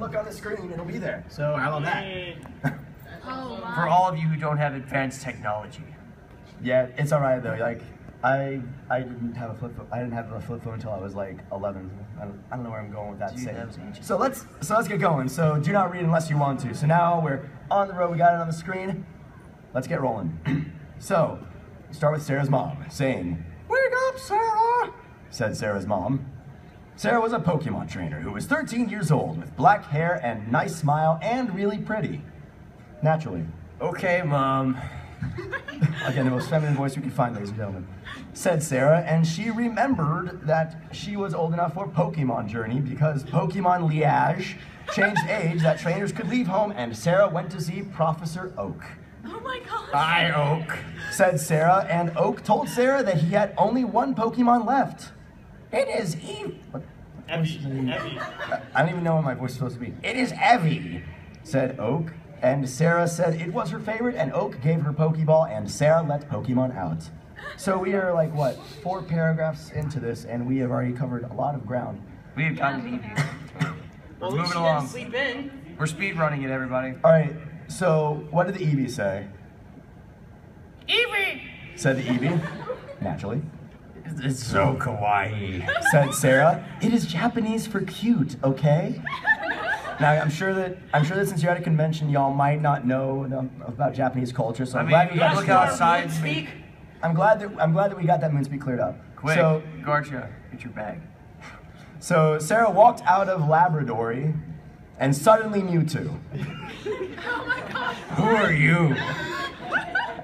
look on the screen, it'll be there. So how about that? Oh, wow. For all of you who don't have advanced technology. Yeah, it's alright though. Like, I didn't have a flip phone. I didn't have a flip phone until I was like 11. I don't know where I'm going with that. So let's get going. So do not read unless you want to. So now we're on the road. We got it on the screen. Let's get rolling. So start with Sarah's mom saying, "Wake up, Sarah," said Sarah's mom. Sarah was a Pokemon trainer who was 13 years old with black hair and nice smile and really pretty. Naturally. Okay, Mom. Again, the most feminine voice we could find, ladies and gentlemen. Said Sarah, and she remembered that she was old enough for Pokemon Journey because Pokemon Liage changed age that trainers could leave home, and Sarah went to see Professor Oak. Oh my gosh. Hi, Oak. Said Sarah, and Oak told Sarah that he had only one Pokemon left. It is Evie. Evie. I don't even know what my voice is supposed to be. It is Evie, said Oak. And Sarah said it was her favorite, and Oak gave her Pokeball, and Sarah let Pokemon out. So we are like, what, 4 paragraphs into this, and we have already covered a lot of ground. We have gotten Eevee. Well, We're moving along. Sleep in. We're speed running it, everybody. All right, so what did the Eevee say? Eevee! Said the Eevee, naturally. It's so kawaii. Said Sarah, it is Japanese for cute, okay? Now I'm sure that since you're at a convention, y'all might not know about Japanese culture. So I'm glad we got look outside. Speak. I'm glad that we got that moonspeak cleared up. Quick, So, Garcha, get your bag. so Sarah walked out of Labradory, and suddenly Mewtwo. Oh my gosh. Who are you?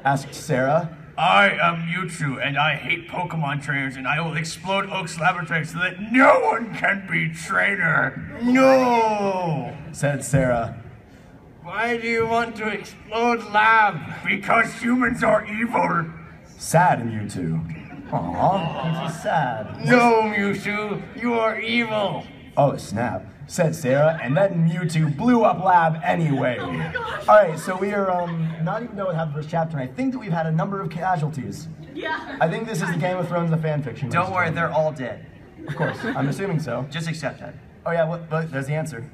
Asked Sarah. I am Mewtwo, and I hate Pokemon trainers, and I will explode Oak's laboratory so that no one can be trainer. No! Said Sarah. Why do you want to explode lab? Because humans are evil. Sad Mewtwo. Aww, he's sad. No, Mewtwo, you are evil. Oh, snap. Said Sarah, and then Mewtwo blew up Lab anyway. Oh my gosh. Alright, so we are not even done with half the first chapter, and I think that we've had a number of casualties. Yeah. I think this is the Game of Thrones of fanfiction. Don't worry, they're all dead. Of course, I'm assuming so. Just accept that. Oh yeah, but there's the answer.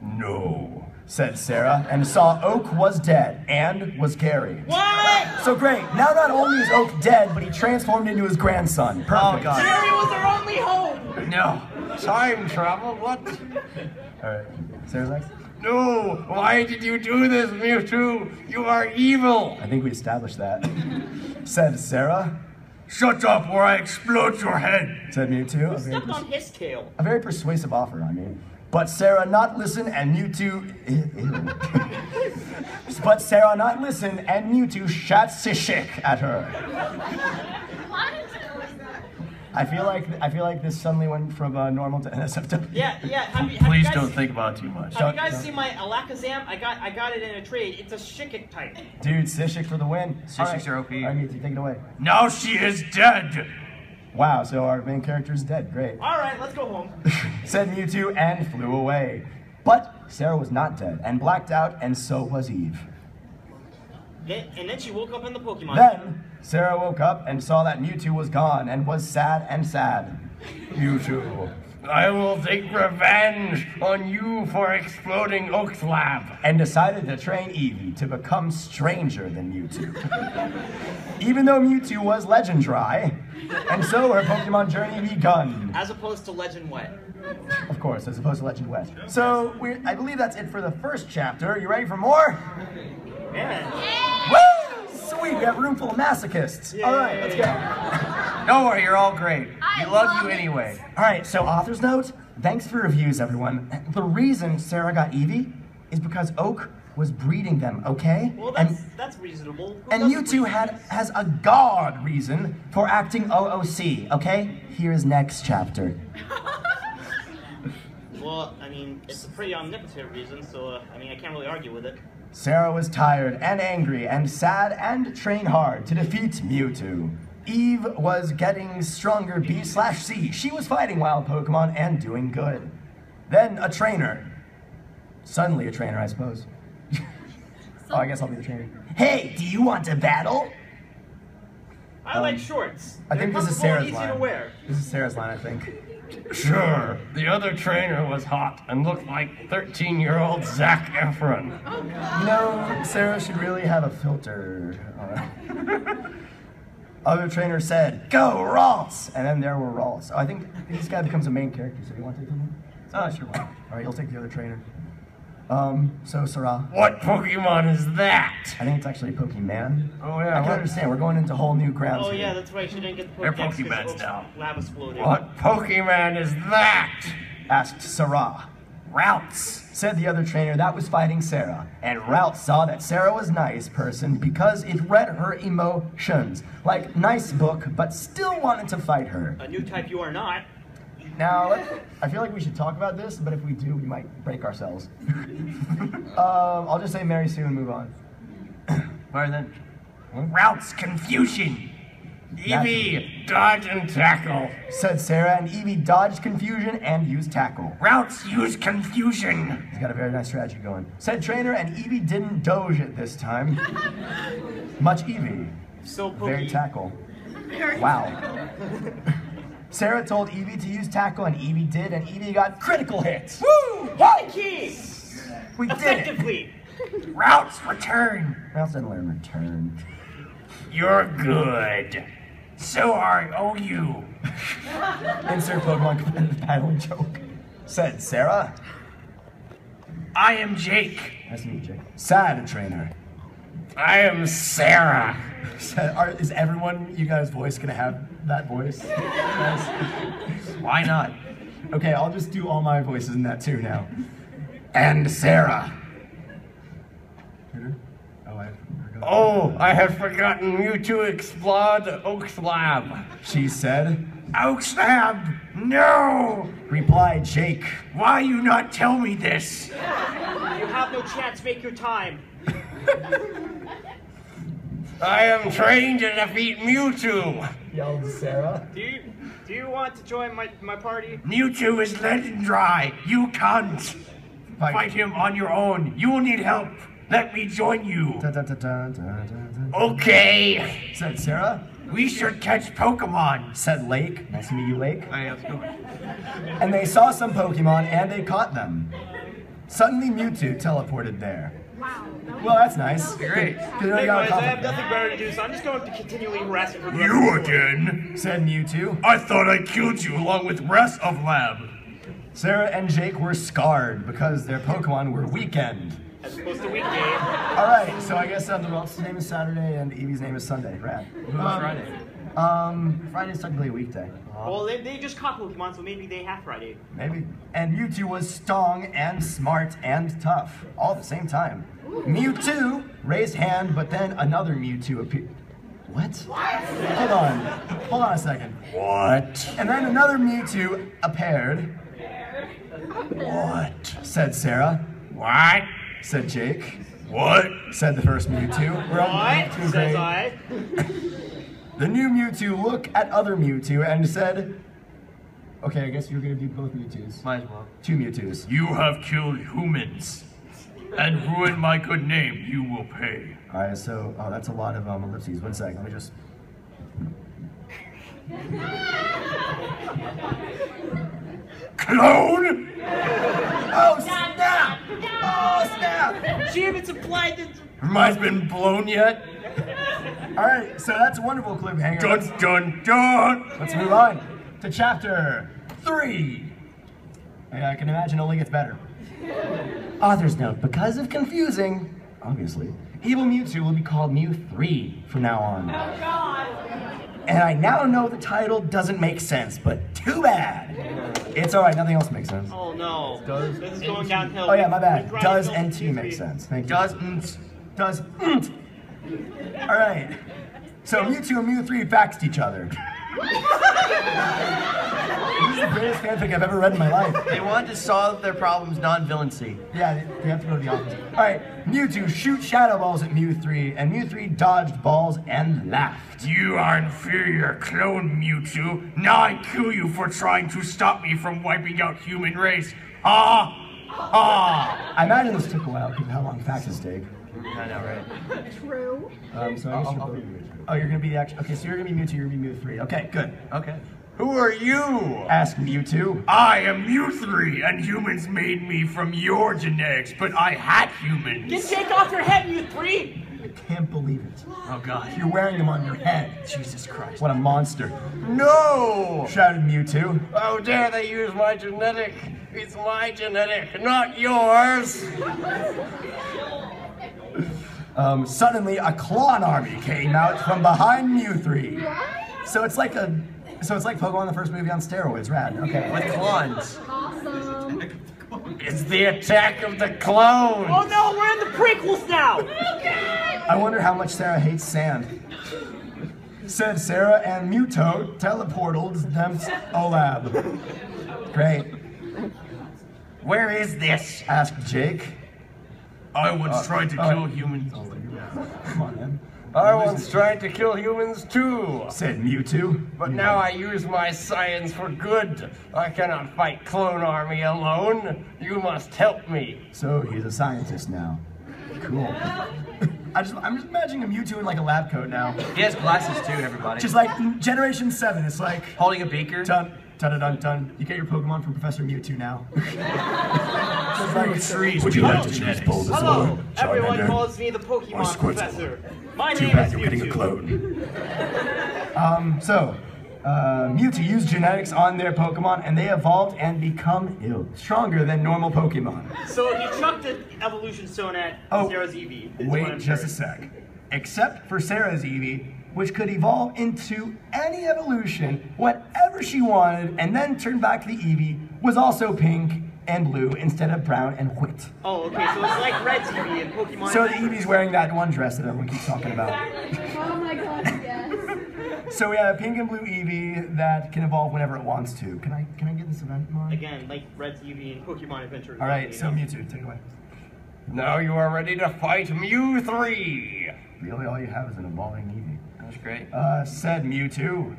No, said Sarah, and saw Oak was dead and was carried. What? So great, now not only is Oak dead, but he transformed into his grandson. Perfect. Oh, God. Jerry was our only hope. No. Time travel? What? Alright, Sarah's next? No! Why did you do this, Mewtwo? You are evil! I think we established that. Said Sarah. Shut up or I explode your head! Said Mewtwo. Stepped on his tail. A very persuasive offer, I mean. But Sarah not listen and Mewtwo... Ew. But Sarah not listen and Mewtwo shot Sishik at her. What? I feel like this suddenly went from normal to NSFW. Yeah. Have you Please guys, don't think about it too much. Have you guys seen my Alakazam? I got it in a trade. It's a Shikik type. Dude, Sishik for the win. Sishiks are OP. All right, Mewtwo, take it away. Now she is dead! Wow, so our main character is dead. Great. All right, let's go home. Said Mewtwo and flew away. But Sarah was not dead and blacked out, and so was Eve. And then she woke up in the Pokemon. Then Sarah woke up and saw that Mewtwo was gone and was sad and sad. Mewtwo, I will take revenge on you for exploding Oak's lab. And decided to train Eevee to become stranger than Mewtwo. Even though Mewtwo was legendary, and so her Pokemon journey begun. As opposed to Legend Wet. Of course, as opposed to Legend West. So, I believe that's it for the first chapter. You ready for more? Yeah. Woo! Sweet, we have a room full of masochists. All right, let's go. Don't worry, you're all great. I We love love you it. anyway. All right, so author's note. Thanks for reviews, everyone. The reason Sarah got Eevee is because Oak was breeding them, okay? Well, and that's reasonable. Who and doesn't Mewtwo breed? has a god reason for acting OOC, okay? Here's next chapter. Well, I mean, it's a pretty omnipotent reason, so I mean, I can't really argue with it. Sarah was tired and angry and sad and trained hard to defeat Mewtwo. Eve was getting stronger B/C. She was fighting wild Pokemon and doing good. Then a trainer. Suddenly a trainer, I suppose. Oh, I guess I'll be the trainer. Hey, do you want to battle? I like shorts. I think They're this is comfortable and Sarah's easy line. to wear. This is Sarah's line, I think. Sure, the other trainer was hot and looked like 13-year-old Zac Efron. You know, Sarah should really have a filter. Other trainer said, "Go, Ralts!" And then there were Ralts. Oh, I think this guy becomes a main character, so you want to take him? Oh, sure, why not? All right, you'll take the other trainer. So, Sarah. What Pokemon is that? I think it's actually Pokemon. Oh, yeah. I can understand, we're going into whole new grounds Oh, here. yeah, that's right. She didn't get the They're Pokedex Pokemons because now. lab exploded. What Pokemon is that? Asked Sarah. Routes. Said the other trainer that was fighting Sarah, and Rout saw that Sarah was a nice person because it read her emotions. Like, nice book, but still wanted to fight her. A new type you are not. Now, I feel like we should talk about this, but if we do, we might break ourselves. I'll just say Mary Sue and move on. Where then? Routes confusion. Eevee, dodge and tackle. Said Sarah, and Eevee dodged confusion and used tackle. Routes use confusion. He's got a very nice strategy going. Said trainer, and Eevee didn't doge it this time. Much Eevee. So Very tackle. Wow. Sarah told Eevee to use tackle, and Eevee did, and Eevee got critical hits. Woo! Hit the key! We did it. Effectively! Routes return. Routes didn't learn return. You're good. So are OU. Insert Pokemon competitive battling joke. Said Sarah. I am Jake. Nice to meet you, Jake. Sad trainer. I am Sarah. Said, is everyone you guys' voice gonna have that voice? Why not? Okay, I'll just do all my voices in that too now. And Sarah. Oh, I had forgotten Mewtwo explode Oak's lab. she said. Oak's lab, no! Replied Jake. Why you not tell me this? You have no chance, make your time. I am trained to defeat Mewtwo. Yelled Sarah. Do you want to join my party? Mewtwo is legendary. You can't fight him on your own. You will need help. Let me join you. Okay. Said Sarah. We should catch Pokemon. Said Lake. Nice to meet you, Lake. I have no. And they saw some Pokemon and they caught them. Suddenly Mewtwo teleported there. Wow. Well, that's nice. Great. Good, Hey guys, I have nothing better to do, so I'm just going to continually harass you for the rest of You the story. again? Said Mewtwo. I thought I killed you along with rest of lab. Sarah and Jake were scarred because their Pokemon were weekend. As opposed to weekday. Alright, so I guess the Ralts' name is Saturday and Eevee's name is Sunday. Rad. Friday? Friday's technically a weekday. Well, they just caught Pokemon, so maybe they have Friday. Maybe. And Mewtwo was strong and smart and tough, all at the same time. Mewtwo raised hand, but then another Mewtwo appeared. What? Hold on a second. What? And then another Mewtwo appeared. What? Said Sarah. What? Said Jake. What? Said the first Mewtwo. We're on What? Mewtwo Says grade. I. The new Mewtwo looked at other Mewtwo and said, okay, I guess you're gonna do both Mewtwo's. Might as well. Two Mewtwo's. You have killed humans and ruined my good name. You will pay. Alright, so, oh, that's a lot of ellipses. 1 second, let me just. Clone? Oh, snap! Oh, snap! She even supplied the... Mine's been blown yet? Alright, so that's a wonderful cliffhanger. Dun dun dun! Let's move on to chapter 3. And I can imagine it only gets better. Author's note, because of confusing, obviously, Evil Mewtwo will be called Mew3 from now on. Oh, God. And I now know the title doesn't make sense, but too bad. It's alright, nothing else makes sense. Oh no. This is going downhill. Oh yeah, my bad. We've Does grinded and T Mewtwo. make sense. Thank you. Doesn't. Doesn't. Alright. So Mewtwo and Mew3 faxed each other. This is the greatest fanfic I've ever read in my life. They wanted to solve their problems non-villaincy. Yeah, they have to go to the office. Alright, Mewtwo shoots shadow balls at Mew3, and Mew3 dodged balls and laughed. You are inferior, clone Mewtwo. Now I kill you for trying to stop me from wiping out human race. Ha! Ha! I imagine this took a while because of how long faxes take. I know, right? True. So I guess you're both. Oh, you're gonna be the action. Okay, so you're gonna be Mewtwo, you're gonna be Mew3. Okay, good. Okay. Who are you? asked Mewtwo. I am Mew3, and humans made me from your genetics, but I had humans. Get Jake off your head, Mew3! I can't believe it. Oh god. You're wearing them on your head. Jesus Christ. What a monster. No! Shouted Mewtwo. How dare they use my genetic? It's my genetic, not yours! Suddenly, a clone army came out from behind Mew3. So it's like Pokemon the first movie on steroids, rad. Okay. With clones. Awesome. It's the attack of the clones! Oh no, we're in the prequels now! I wonder how much Sarah hates sand. Said Sarah, and Mewtwo teleported them to Olab. Great. Where is this? Asked Jake. I once tried to kill humans. Come on, man. I once tried to kill humans too. Said Mewtwo. But now I use my science for good. I cannot fight Clone Army alone. You must help me. So he's a scientist now. Cool. I'm just imagining a Mewtwo in like a lab coat now. He has glasses too, everybody. Just like Generation 7, it's like holding a beaker. dun dun dun dun. You get your Pokemon from Professor Mewtwo now. Trees. Would you like to choose Bulbasaur, Hello, everyone Charmander, calls me the or Pokemon Squirtle? Professor. My Too name bad is you're getting a Mewtwo. clone. Mewtwo used genetics on their Pokemon, and they evolved and become stronger than normal Pokemon. So he chucked an evolution stone at Sarah's Eevee. is what Wait I'm just a hearing. sec. Except for Sarah's Eevee, which could evolve into any evolution, whatever she wanted, and then turn back to the Eevee, was also pink and blue instead of brown and white. Oh, okay, so it's like Red's Eevee in Pokemon. So the Eevee's wearing that one dress that everyone keeps talking about. Oh my god, yes. So we have a pink and blue Eevee that can evolve whenever it wants to. Can I get this event on? Again, like Red's Eevee in Pokemon Adventure. All right, so Mewtwo, take it away. Now you are ready to fight Mew3. Really, all you have is an evolving Eevee. That was great. Said Mewtwo.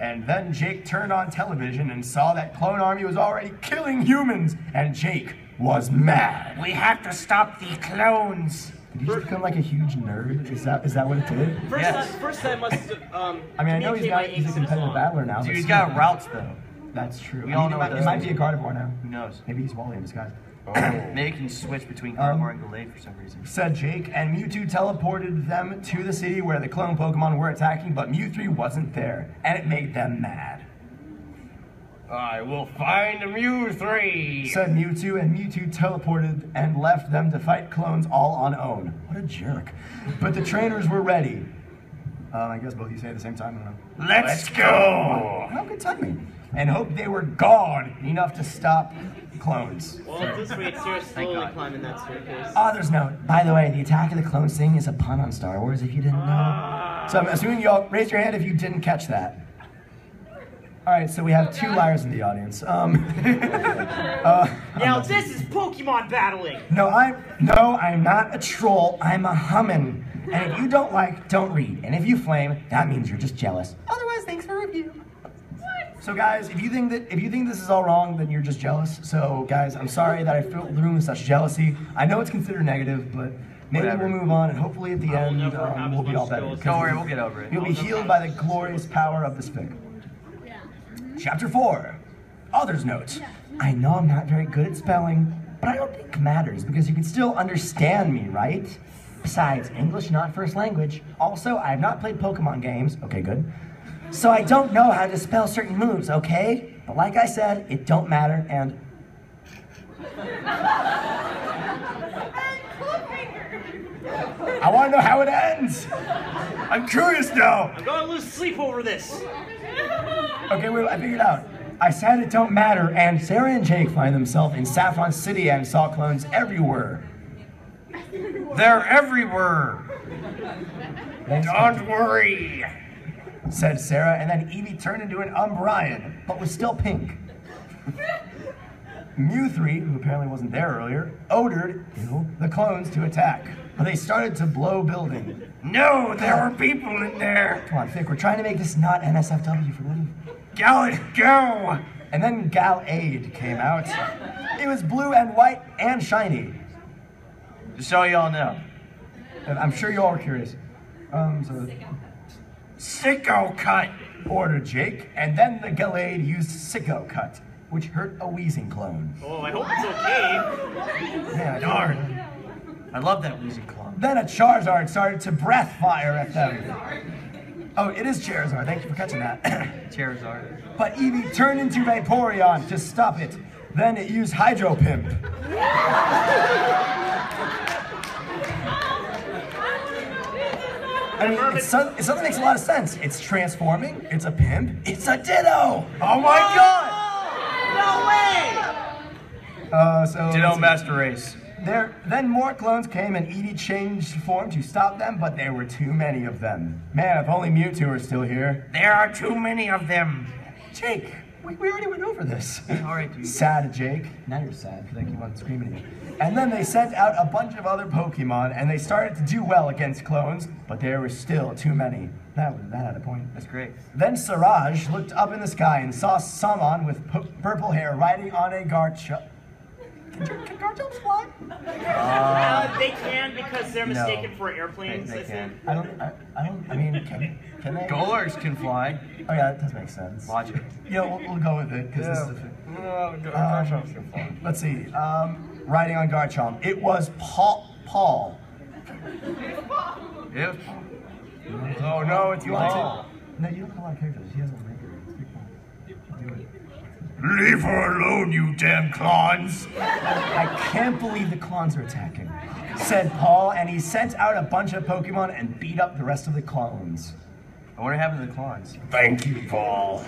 And then Jake turned on television and saw that Clone Army was already killing humans, and Jake was mad. We have to stop the clones. Did he just become like a huge nerd? Is that what it did? First I must I mean, I know he's a competitive battler now. Dude, but he's still. got routes though. That's true. We all know it those might things be a Gardevoir now. Who knows? Maybe he's Wally in disguise. Maybe you can switch between Gardevoir and Gallade for some reason. Said Jake, and Mewtwo teleported them to the city where the clone Pokemon were attacking, but Mew3 wasn't there, and it made them mad. I will find Mew3. Said Mewtwo, and Mewtwo teleported and left them to fight clones all on own. What a jerk. But the trainers were ready. I guess both of you say it at the same time. I don't know. Let's go. How good timing. And hoped they were gone enough to stop clones. Well, at this rate, Sarah's slowly climbing that staircase. Author's note. By the way, the Attack of the Clones thing is a pun on Star Wars, if you didn't know. So I'm assuming you all raise your hand if you didn't catch that. All right, so we have two liars in the audience. Now this is Pokemon battling. No, I'm not a troll. I'm a hummin. And if you don't like, don't read. And if you flame, that means you're just jealous. Otherwise, thanks for review. So guys, if you think this is all wrong, then you're just jealous. So guys, I'm sorry that I filled the room with such jealousy. I know it's considered negative, but maybe we'll move on, and hopefully at the end we'll be all better. Don't worry, we'll get over it. You'll be healed by the glorious power of this fic. Chapter 4. Author's note. I know I'm not very good at spelling, but I don't think it matters because you can still understand me, right? Besides, English not first language. Also, I have not played Pokemon games. Okay, good. So I don't know how to spell certain moves, okay? But like I said, it don't matter, and... I want to know how it ends! I'm curious now! I'm gonna lose sleep over this. Okay, wait, I figured it out. I said it don't matter, and Sarah and Jake find themselves in Saffron City and saw clones everywhere. They're everywhere. Don't worry, said Sarah, and then Eevee turned into an Umbreon, but was still pink. Mew3, who apparently wasn't there earlier, ordered the clones to attack, but they started to blow building. No, there are people in there. Come on, Fick, we're trying to make this not NSFW for Woody. Gallad, go. And then Gallade came out. It was blue and white and shiny. Just so y'all know. And I'm sure you all are curious. Sicko cut. ordered Jake, and then the Gallade used Sicko Cut, which hurt a wheezing clone. Oh, I hope it's okay. Man, Darn. I love that wheezing clone. Then a Charizard started to breath fire at them. Oh, it is Charizard. Thank you for catching that. Charizard. But Eevee turned into Vaporeon to stop it. Then it used Hydro Pimp. I mean, it suddenly makes a lot of sense. It's transforming, it's a pimp, it's a Ditto! Oh my god! No way! Ditto Master Race. Then more clones came and Eevee changed form to stop them, but there were too many of them. Man, if only Mewtwo were still here. There are too many of them. Jake, we already went over this. All right, dude. Sad, Jake. Now you're sad because I keep on screaming at you. And then they sent out a bunch of other Pokemon, and they started to do well against clones, but there were still too many. That had a point. That's great. Then Siraj looked up in the sky and saw someone with purple hair riding on a Garchomp. Can Garchomps fly? They can because they're mistaken for airplanes. They can. I mean, can they? Golars can fly. Oh yeah, that does make sense. Watch it. You know, we'll go with it, because this is Garchomps can fly. let's see. Riding on Garchomp. It was Paul. Yep. Oh no, it's You want Paul. to? No, you don't have a lot of characters. He has a maker. Do it. Leave her alone, you damn clowns. I can't believe the clones are attacking, said Paul, and he sent out a bunch of Pokemon and beat up the rest of the clones. I wonder what happened to the clowns. Thank you, Paul.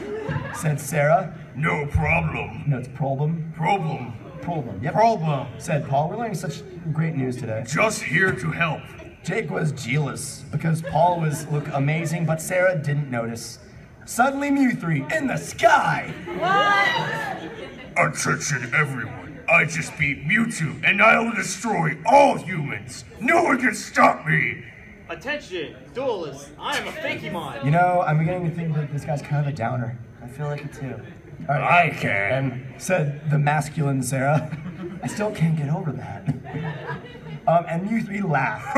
Said Sarah. No problem. No, it's problem. Problem. Problem. Yep. Problem. Said Paul. We're learning such great news today. Just here to help. Jake was jealous because Paul looked amazing, but Sarah didn't notice. Suddenly Mewtwo in the sky! Attention everyone. I just beat Mewtwo and I will destroy all humans. No one can stop me. Attention, duelists. I am a Fakemon. You know, I'm beginning to think that this guy's kind of a downer. I feel like it too. All right, I can. said the masculine Sarah. I still can't get over that. And Mewtwo laughed.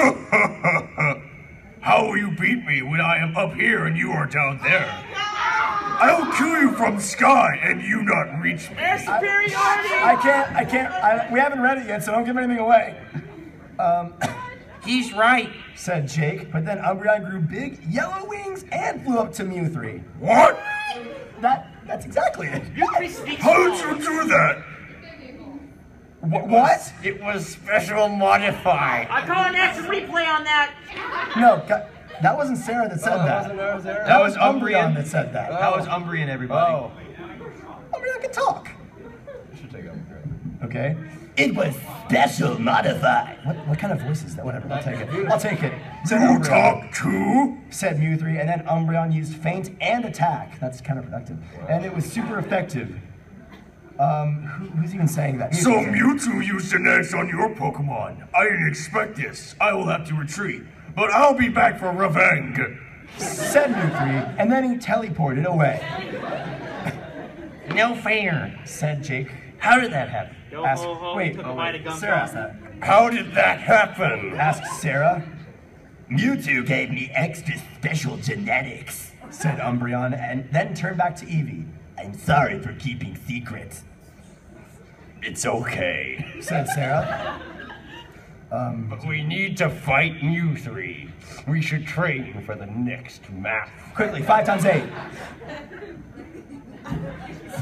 How will you beat me when I am up here and you are down there? I will kill you from sky and you not reach me. Air superiority! I can't. We haven't read it yet, so don't give anything away. He's right. Said Jake, but then Umbreon grew big, yellow wings, and flew up to Mewtwo. What? That's exactly it. Mewtwo speaks How did small. you do that? What? It was special modify. I call an action replay on that. No, that wasn't Sarah that said that. That was Umbreon Umbreon. that said that. That was Umbreon, everybody. Oh. Umbreon can talk. I should take Umbreon. Okay. It was special modified. What kind of voice is that? Whatever, I'll take it. I'll take it. Said You Umbreon. talk too? Said Mewtwo, and then Umbreon used feint and attack. That's kind of productive. And it was super effective. Who's even saying that? So Mewtwo used an X on your Pokemon. I didn't expect this. I will have to retreat. But I'll be back for revenge. Said Mewtwo, and then he teleported away. No fair. Said Jake. How did that happen? Yo Asked, ho ho, wait, took a bite of gum. Sarah asked that. How did that happen? Asked Sarah. Mewtwo gave me extra special genetics, said Umbreon, and then turned back to Eevee. I'm sorry for keeping secrets. It's okay. Said Sarah. But we need to fight Mewtwo. We should train for the next map. Quickly, 5 times 8.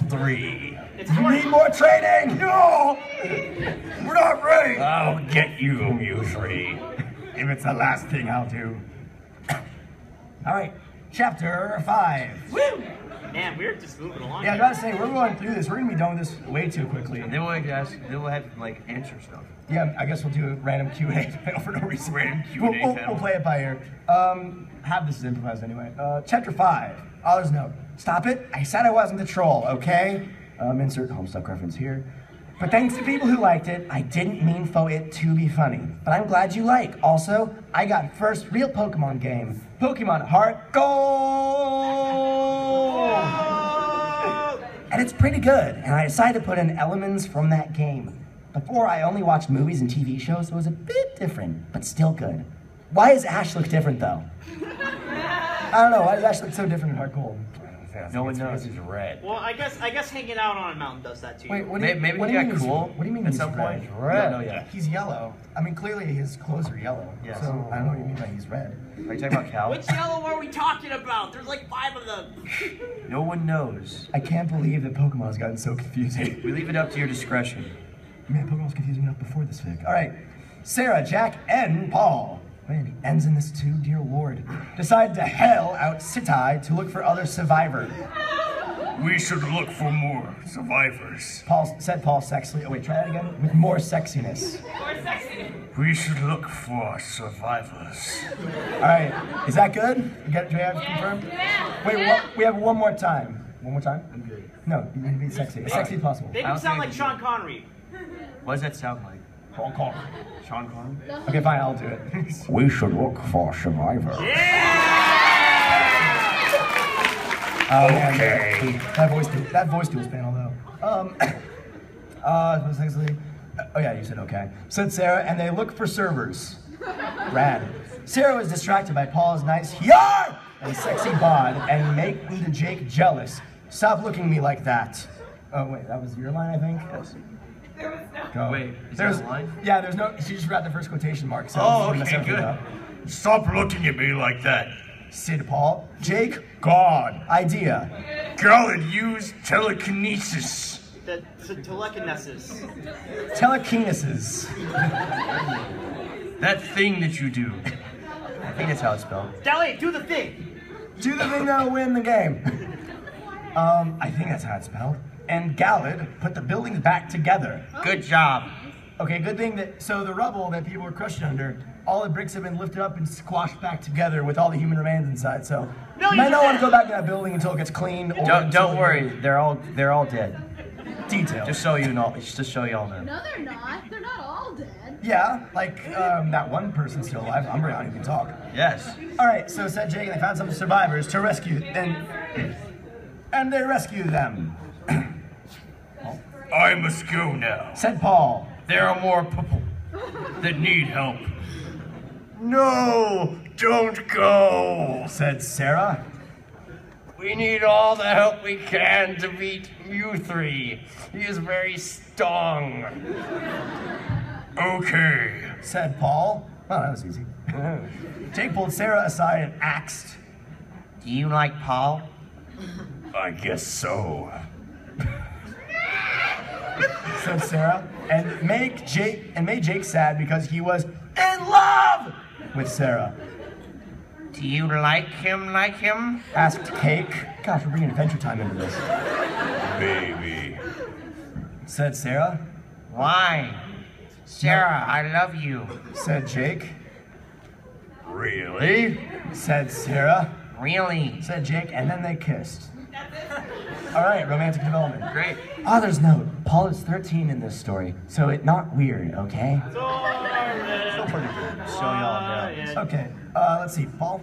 3. It's You 40. need more training! No! We're not ready! I'll get you, Mewtwo. If it's the last thing I'll do. Alright, chapter 5. Woo! Man, we're just moving along. Yeah, I here. gotta say, we're going through this. We're gonna be done with this way too quickly. Then we'll have like answer stuff. Yeah, I guess we'll do a random Q&A panel for no reason. Random Q&A We'll panel. play it by ear. Half this is improvised anyway. Chapter 5. Author's note. Stop it. I said I wasn't the troll, okay? Insert Homestuck reference here. But thanks to people who liked it, I didn't mean for it to be funny. But I'm glad you like. Also, I got first real Pokemon game. Pokemon Heart Gold! And it's pretty good, and I decided to put in elements from that game. Before, I only watched movies and TV shows, so it was a bit different, but still good. Why does Ash look different, though? I don't know, why does Ash look so different in Heart Gold? No one knows he's red. Well, I guess hanging out on a mountain does that to you. Wait, what do you, Maybe what he do you got mean cool What do you mean at he's some red? point. Red. No, yeah. He's yellow. I mean, clearly his clothes are yellow. Yes. So I don't know what you mean by he's red. Are you talking about Cal? Which yellow are we talking about? There's like 5 of them. No one knows. I can't believe that Pokemon has gotten so confusing. We leave it up to your discretion. Man, Pokemon was confusing enough before this fic. All right, Sarah, Jack, and Paul. Man, he ends in this too, dear Lord. Decide to hell out Sitai to look for other survivors. We should look for more survivors. Paul sexily. Oh wait, try that again. With more sexiness. We should look for survivors. All right, is that good? Do we have to confirm? Wait, we have one more time. One more time? I'm good. No, you need to be sexy. As sexy as possible. They don't sound like Sean Connery. What does that sound like? Sean Connery. Sean Connery? Okay, fine, I'll do it. We should look for survivors. Oh, man, that voice duels panel though. Sexily. Oh yeah, you said okay. Said Sarah, and they look for servers. Rad. Sarah was distracted by Paul's nice yar and sexy bod and making Jake jealous. Stop looking at me like that. Oh wait, that was your line, I think? Yes. Go. Wait, is there a line? Yeah, there's no, she just forgot the first quotation mark. So Oh, this is okay, gonna mess good. everything up. Stop looking at me like that. Sid Paul. Jake, God. Idea. Garland, use telekinesis. The telekinesis. Telekinesis. That thing that you do. I think that's how it's spelled. Dally, do the thing. Do the thing that'll win the game. I think that's how it's spelled. And Gallad put the buildings back together. Good job. Okay, good thing that, so the rubble that people were crushed under, all the bricks have been lifted up and squashed back together with all the human remains inside, so you might not want to go back to that building until it gets cleaned. Or Don't worry, they're all dead. Detail. Just so you know, just to show y'all know. No, they're not. They're not all dead. Yeah, like that one person's still alive, Umbreon, who can talk. Yes. All right, so said Jake, and they found some survivors to rescue, and they rescued them. I must go now. Said Paul. There are more people that need help. No, don't go. Said Sarah. We need all the help we can to beat Mewtwo. He is very strong. Okay. Said Paul. Oh, that was easy. Jake pulled Sarah aside and asked, Do you like Paul? I guess so. said Sarah, and made Jake sad because he was in love with Sarah. Do you like him? Asked Cake. Gosh, we're bringing Adventure Time into this. Baby. Said Sarah. Why? Sarah, I love you. Said Jake. Really? Said Sarah. Really? Said Jake, and then they kissed. All right, romantic development. Great. Author's note, Paul is 13 in this story, so it's not weird, okay? Still pretty good. So y'all know. Okay, let's see, Paul.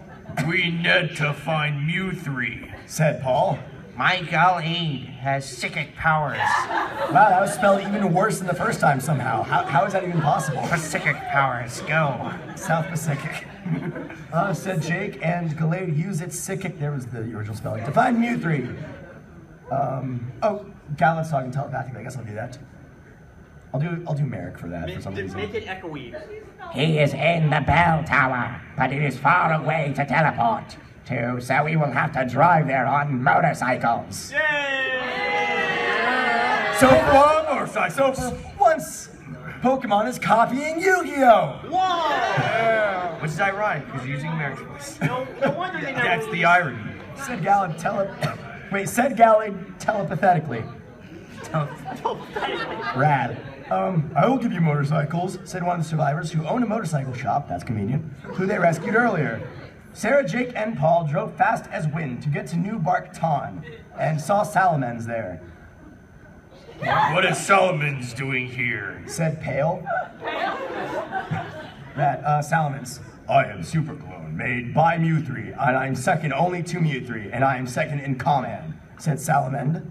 We need to find Mewtwo. Said Paul. My Aid has psychic powers. Wow, that was spelled even worse than the first time somehow. How is that even possible? Psychic powers, go. South Pacific. Said Jake, and Gallade used its psychic, there was the original spelling, to find Mewtwo. Oh, Gallad's talking telepathically, I guess I'll do that. I'll do Merrick for that for some reason. Make it echoey. He is in the bell tower, but it is far away to teleport to, so we will have to drive there on motorcycles. So for once, Pokemon is copying Yu-Gi-Oh! Whoa! Which is ironic, because you're using Merrick's voice. No wonder they never That's the released- irony. Said Gallade telepathically. Rad. I will give you motorcycles, said one of the survivors who owned a motorcycle shop, that's convenient, who they rescued earlier. Sarah, Jake, and Paul drove fast as wind to get to New Barkton and saw Salamence there. What is Solomon's doing here? Said Pale. Rad, Salamence. I am Super Clone, made by Mewtwo, and I am second only to Mewtwo, and I am second in command, said Salamence.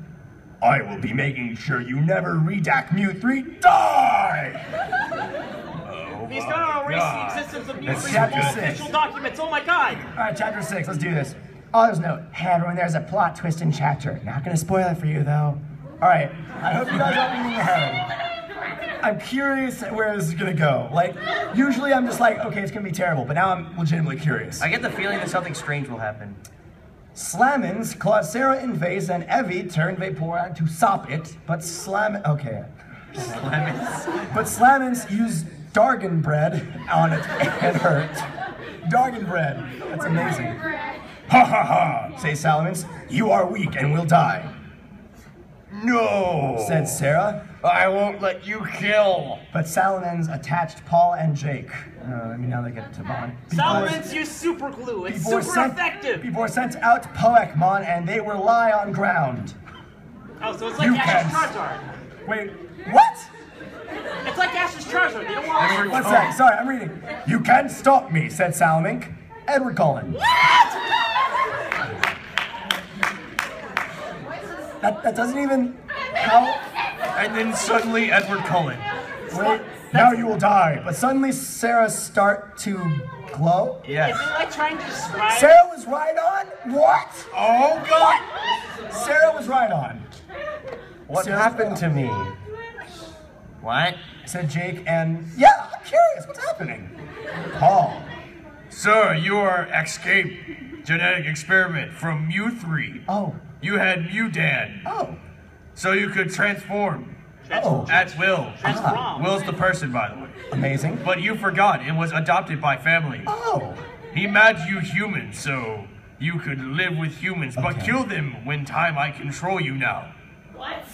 I will be making sure you never redact Mewtwo die! He's gonna erase the existence of Mewtwo chapter from all 6. official documents. Oh my god! Alright, chapter 6, let's do this. Author's note. Hey everyone, there's a plot twist in chapter. Not gonna spoil it for you though. Alright, I hope you guys aren't reading ahead. I'm curious where this is gonna go. Like, usually I'm just like, okay, it's gonna be terrible, but now I'm legitimately curious. I get the feeling that something strange will happen. Slammins clawed Sarah in face and Evie turned Vapora to stop it, but okay. But Slammins used Dargan bread on it and hurt. Dargan bread. That's amazing. Ha ha ha, say Salamence. You are weak and will die. No, said Sarah. I won't let you kill. But Salamence attached Paul and Jake. Now they get to bond. Salamence use super glue. It's super effective. People were sent out Poekmon and they were lie on ground. Oh, so it's like Ash's Charizard. Wait, what? It's like Ash's Charizard. They don't want One sec, sorry, I'm reading. You can't stop me, said Salamink. Edward Cullen. What? That doesn't even... How? And then suddenly Edward Cullen. Wait, now you will die. But suddenly Sarah start to glow? Yes. Is it like trying to describe... Sarah was right on? What? Oh, God. Sarah was right on. What happened to me? What? Said Jake, and... Yeah, I'm curious. What's happening? Paul. Sir, your escape genetic experiment from Mew3. Oh. You had Mewdad. Oh. So you could transform. Oh. At will. Transform. Will's the person, by the way. Amazing. But you forgot and was adopted by family. Oh. He made you human, so you could live with humans, but kill them when time I control you now. What?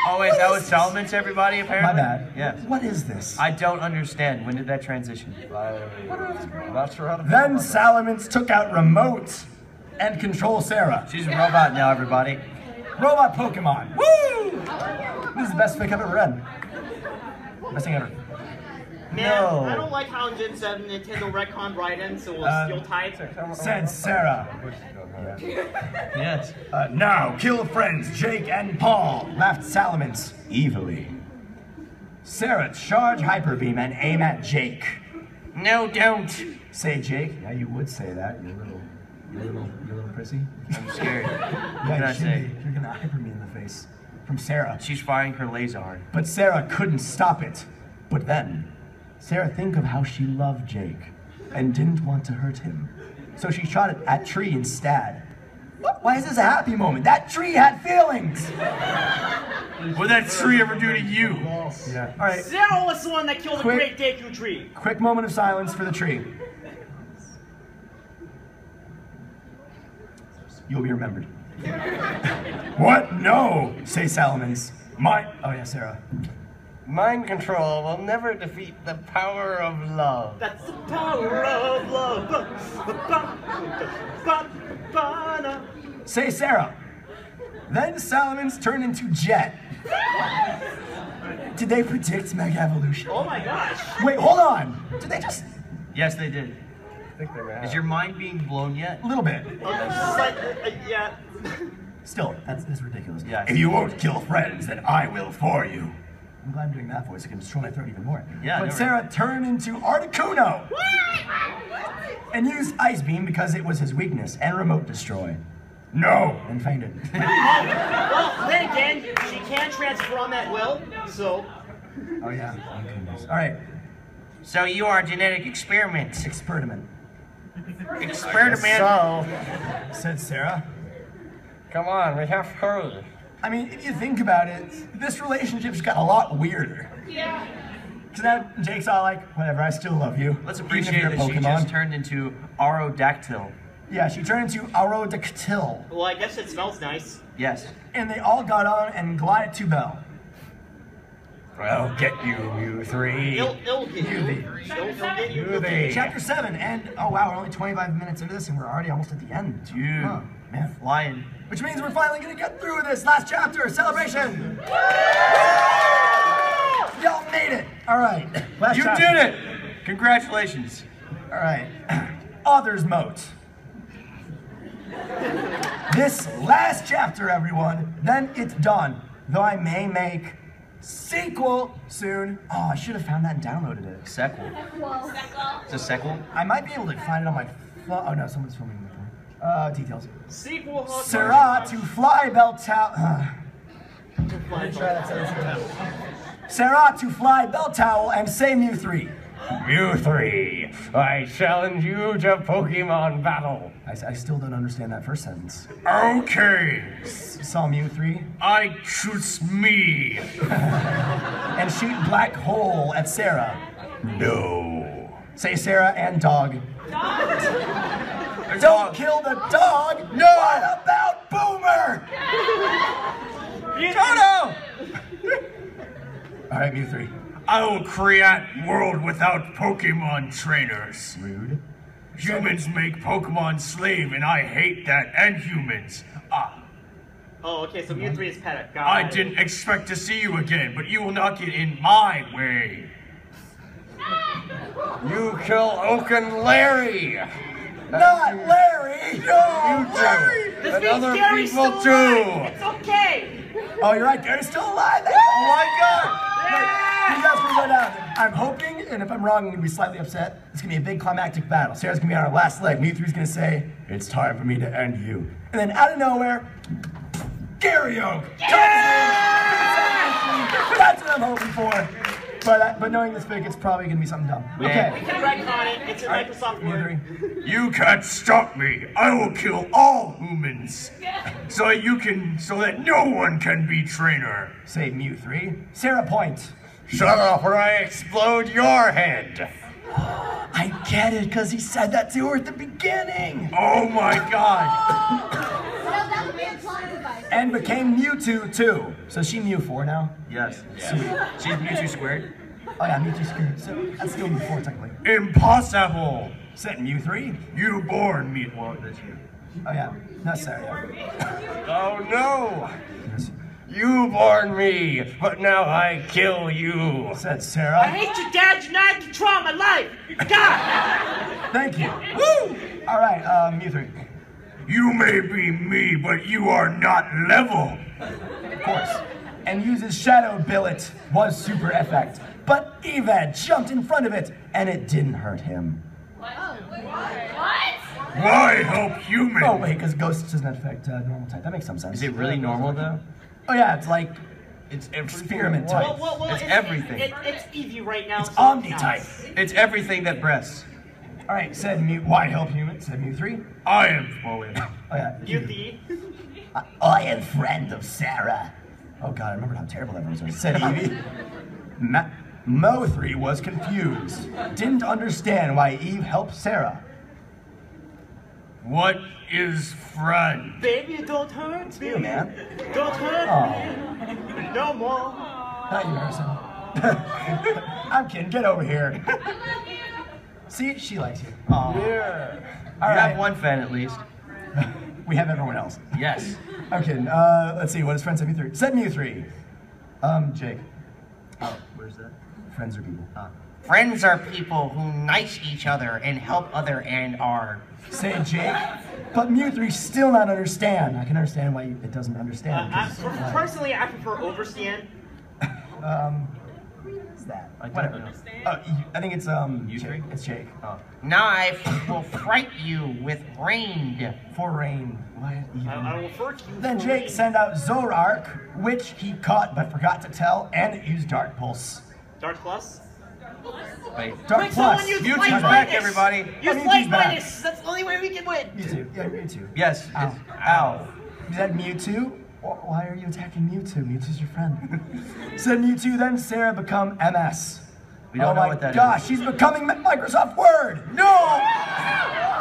Oh wait, that was Salamence, everybody, apparently? My bad. Yes. What is this? I don't understand. When did that transition? I'm not sure how to. Then Salamence took out remote and control Sarah. She's a robot now, everybody. Robot Pokemon. Woo! This is the best fic I've ever read. Best thing ever. Man, I don't like how in Gen 7 Nintendo retconned Raiden, so it was steel type. Said Sarah. Yes. Now, kill friends Jake and Paul, laughed Salamence evilly. Sarah, charge Hyper Beam and aim at Jake. No, don't. Say Jake. Yeah, you would say that, you little prissy. I'm scared. Yeah, you should be. You're gonna Hyper Me in the face. From Sarah. She's firing her laser. But Sarah couldn't stop it. But then, Sarah think of how she loved Jake and didn't want to hurt him. So she shot it at Tree instead. Why is this a happy moment? That tree had feelings! What did that tree ever do to you? Yeah. All right. Sarah was the one that killed the Great Deku Tree. Quick moment of silence for the tree. You'll be remembered. What? No, say Salamence. Oh yeah, Sarah. Mind control will never defeat the power of love. That's the power of love. Say Sarah. Then Salamence turned into Jet. Did they predict Mega Evolution? Oh my gosh. Wait, hold on. Did they just... Yes, they did. I think they have. Is your mind being blown yet? A little bit. Yeah. Still, that's ridiculous. Yes. If you won't kill friends, then I will for you. I'm glad I'm doing that voice. I can destroy my throat even more. Yeah, but Sarah turned into Articuno and used Ice Beam because it was his weakness and Remote Destroy. No! And fainted. Well, then again, she can transform at will, so... Oh yeah. Oh, goodness. All right. So you are a genetic experiment. Experiment. Experiment. So, Said Sarah. come on, we have her. I mean, if you think about it, this relationship's got a lot weirder. Yeah. Because now Jake's all like, whatever, I still love you. Let's Even if appreciate you're a that she Pokemon. just turned into Aerodactyl. Yeah, she turned into Aerodactyl. Well, I guess it smells nice. Yes. And they all got on and glided to Bell. I'll get you, you three. It'll get you. It'll get you. You they. Chapter 7, and oh wow, we're only 25 minutes into this and we're already almost at the end. Dude. Man. Flying. Which means we're finally gonna get through this last chapter. Celebration! Y'all made it! Alright. Last You chapter. did it! Congratulations. Alright. Author's Moat. This last chapter, everyone, then it's done. Though I may make sequel soon. Oh, I should have found that and downloaded it. Sequel. It's a sequel? I might be able to find it on my Oh no, someone's filming the recording. Details. Sequel. Sarah to fly bell towel. Sarah to fly bell towel and say Mew 3. Mew 3, I challenge you to Pokemon battle. I still don't understand that first sentence. Okay. Saw Mew 3. I choose me. And shoot black hole at Sarah. No. Say Sarah and dog. Don't kill the dog! No! What about Boomer? Chongo! Alright, Mew 3. I will create world without Pokemon trainers. Rude. Humans make Pokemon slave, and I hate that, and humans. Oh, okay, so Mew 3 is Peta. Got I it. didn't expect to see you again, but you will not get in my way. You kill Oak and Larry. Not Larry! No! Larry! This And means other Gary's people still too. alive. It's okay. Oh, you're right, Gary's still alive! Oh my god! You guys can go down. I'm hoping, and if I'm wrong, I'm gonna be slightly upset. It's gonna be a big climactic battle. Sarah's gonna be on her last leg. Mew 3's gonna say, "It's time for me to end you." And then out of nowhere, Gary Oak! That's what I'm hoping for. But knowing this fic, it's probably gonna be something dumb. Okay. We can retcon it. It's a Microsoft Mew word. 3. You can't stop me. I will kill all humans, so that no one can be trainer. Say Mew 3. Sarah point. Shut up or I explode your head. I get it, because he said that to her at the beginning. Oh my god. No, that would be a plot device. And became Mewtwo too. So is she Mew 4 now? Yes. Sweet. She's Mewtwo squared. Oh yeah, Mewtwo squared. So that's still Mew 4 technically. Impossible. Set Mew 3? You born me. Well, that's you. Oh yeah. No, sorry. Oh no. You born me, but now I kill you. Said I Sarah. hate your dad. You're not control my life. God. Thank you. Woo! Alright, Mew 3. You may be me, but you are not level. Of course. And uses Shadow Billet was super effect. But Evad jumped in front of it, and it didn't hurt him. Why help human? Oh wait, because Ghost doesn't affect normal type. That makes some sense. Is it really normal though? Oh yeah, it's like It's experiment what? type. Well, It's everything. It's Eevee right now. It's so Omni no. type. It's everything that breasts. Alright, said Mew. Why help human? Said Mew 3. I am. Oh wait. Oh yeah. Eevee. I am friend of Sarah. Oh god, I remember how terrible that was. Said Evie. Mo 3 was confused. Didn't understand why Eve helped Sarah. What is friend? Baby, don't hurt me. You, man. Don't hurt Oh, me. No more. not you, Harrison. I'm kidding. Get over here. See, she likes you. Aw. Yeah. All You right. have one fan at least. We have everyone else. Yes. I'm kidding. Let's see. What is friend set Mew 3? Set Mew 3. Jake. Oh, where's that? Friends are people. Friends are people who nice each other and help other and are. Say Jake. But Mew 3 still not understand. I can understand why it doesn't understand. 'cause, Personally, I prefer overstand. What's that? I don't Whatever. know. I think it's Jake? It's Jake. Knife will fright you with rain. For rain. What? I will first you. Then for Jake me. sent out Zorark, which he caught but forgot to tell, and it used Dark Pulse. Dark Plus. Wait. Dark Quick, someone Plus. use Mewtwo's Light back, Minus. everybody. Use Mewtwo's Light back. Minus. That's the only way we can win. Mewtwo. Yeah, Mewtwo. Yes. Ow. It's, ow. Is that Mewtwo? Why are you attacking Mewtwo? Mewtwo's your friend. Said Mewtwo, then Sarah become MS. We don't oh know my what that gosh, is. she's becoming Microsoft Word! No!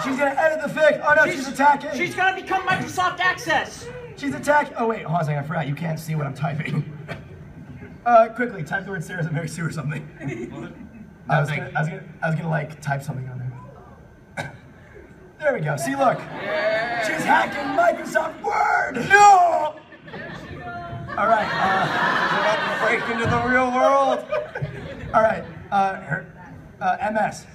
She's gonna edit the fic. Oh no, she's attacking. She's gonna become Microsoft Access. She's attacking. Oh wait, hold on a second, I forgot. You can't see what I'm typing. Quickly, type the word Sarah's a Mary Sue or something. I was gonna like type something on there. There we go. See, look. She's hacking Microsoft Word. No. All right. We're about to break into the real world. All right. MS.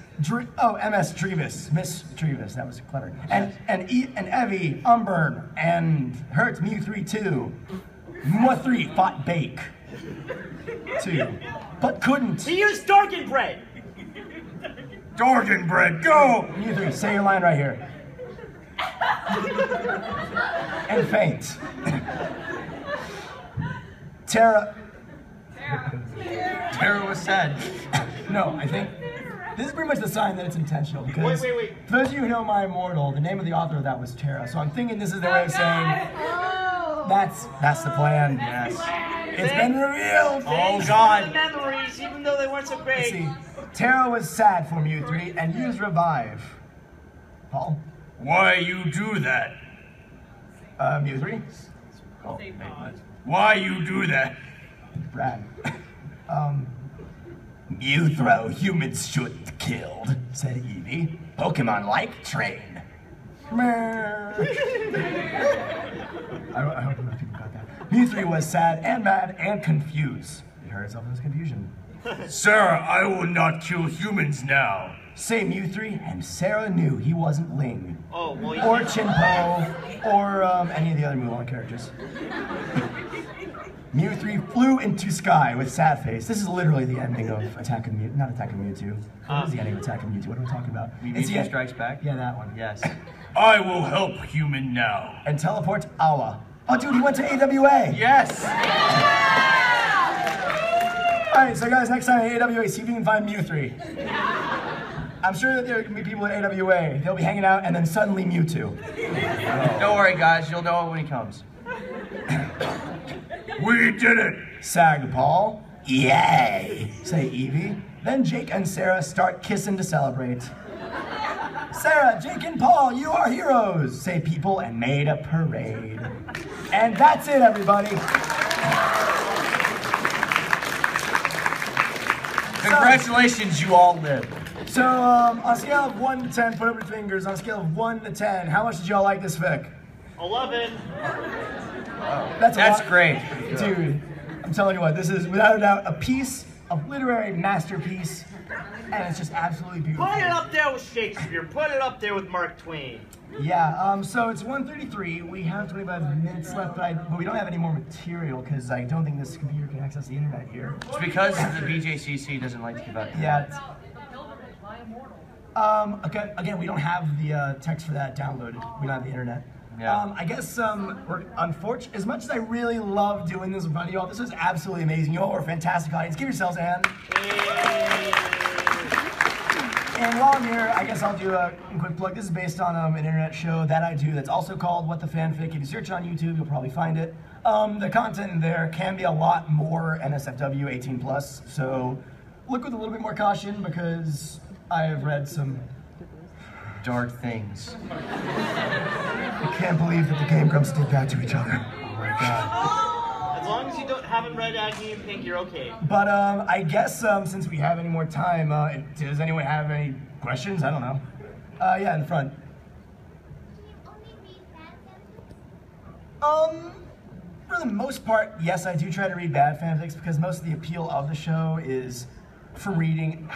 MS Trevis. Miss Trevis. That was clever. And Evie Umburn and Hurt Mew 3 2. Mew 3 fought Bake 2, but couldn't. He used Darkened Bread. Garden bread, go! Mewtwo, say your line right here. And faint. Terra was sad. No, I think this is pretty much the sign that it's intentional because Wait. for those of you who know My Immortal, the name of the author of that was Terra. So I'm thinking this is their way of saying that's the plan. Yes. It's been revealed. Oh God. The memories, even though they weren't so Let's great. see. Terra was sad for Mewtwo and used Revive. Paul? Why you do that? Mewtwo? Oh, Why you do that? Brad. Mewtwo humans shouldn't have killed, said Eevee. Pokemon like train. I hope enough people got that. Mewtwo was sad and mad and confused. He hurt himself in his confusion. Sir, I will not kill humans now. Say Mewtwo, and Sarah knew he wasn't Ling. Oh, well, you Or Chinpo, or any of the other Mulan characters. Mewtwo flew into sky with sad face. This is literally the ending of Attack of Mewtwo. Not Attack of Mewtwo. What is the ending of Attack of Mewtwo? What are we talking about? Mewtwo Strikes Back? Yeah, that one. Yes. I will help human now. And teleport Awa. Oh, dude, he went to AWA. Yes! Alright, so guys, next time at AWA, see if you can find Mewtwo. I'm sure that there can be people at AWA. They'll be hanging out, and then suddenly Mewtwo. Don't worry, guys. You'll know it when he comes. We did it! Sag Paul. Yay! Say Eevee. Then Jake and Sarah start kissing to celebrate. Sarah, Jake, and Paul, you are heroes, say people, and made a parade. And that's it, everybody. Congratulations, you all lived. So, on a scale of 1 to 10, put up your fingers. On a scale of 1 to 10, how much did y'all like this fic? 11. That's a lot. Great. Dude, I'm telling you what, this is without a doubt a piece of literary masterpiece, and it's just absolutely beautiful. Put it up there with Shakespeare. Put it up there with Mark Twain. Yeah, so it's 1:33. We have 25 minutes left, but we don't have any more material because I don't think this computer can access the internet here. It's because the BJCC doesn't like to give out. Yeah. Again, we don't have the text for that downloaded. We don't have the internet. Yeah. I guess we're unfortunate. As much as I really love doing this in front of you all, this was absolutely amazing. You all were a fantastic audience. Give yourselves a hand. And while I'm here, I guess I'll do a quick plug. This is based on an internet show that I do that's also called What the Fanfic. If you search on YouTube, you'll probably find it. The content in there can be a lot more NSFW 18+, so look with a little bit more caution because I have read some Dark things. I can't believe that the Game Grumps did that to each other. Oh my god. As long as you haven't read Agony and Pink, you're okay. But I guess since we have any more time, does anyone have any questions? I don't know. Yeah, in the front. For the most part, yes, I do try to read bad fanfics because most of the appeal of the show is from reading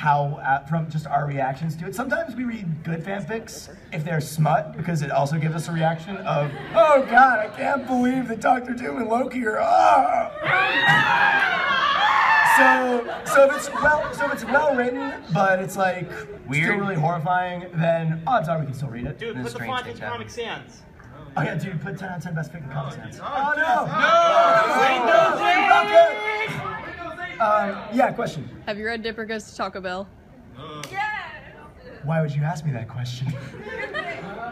from just our reactions to it. Sometimes we read good fanfics if they're smut because it also gives us a reaction of, oh god, I can't believe that Dr. Doom and Loki are, So if it's well written, but it's like weird, still really horrifying, then odds are we can still read it. Dude, put the font in Comic Sans. Oh yeah, dude, put 10 out of 10 best fic in Comic Sans. Oh no! Yeah, question. Have you read Dipper Goes to Taco Bell? Why would you ask me that question?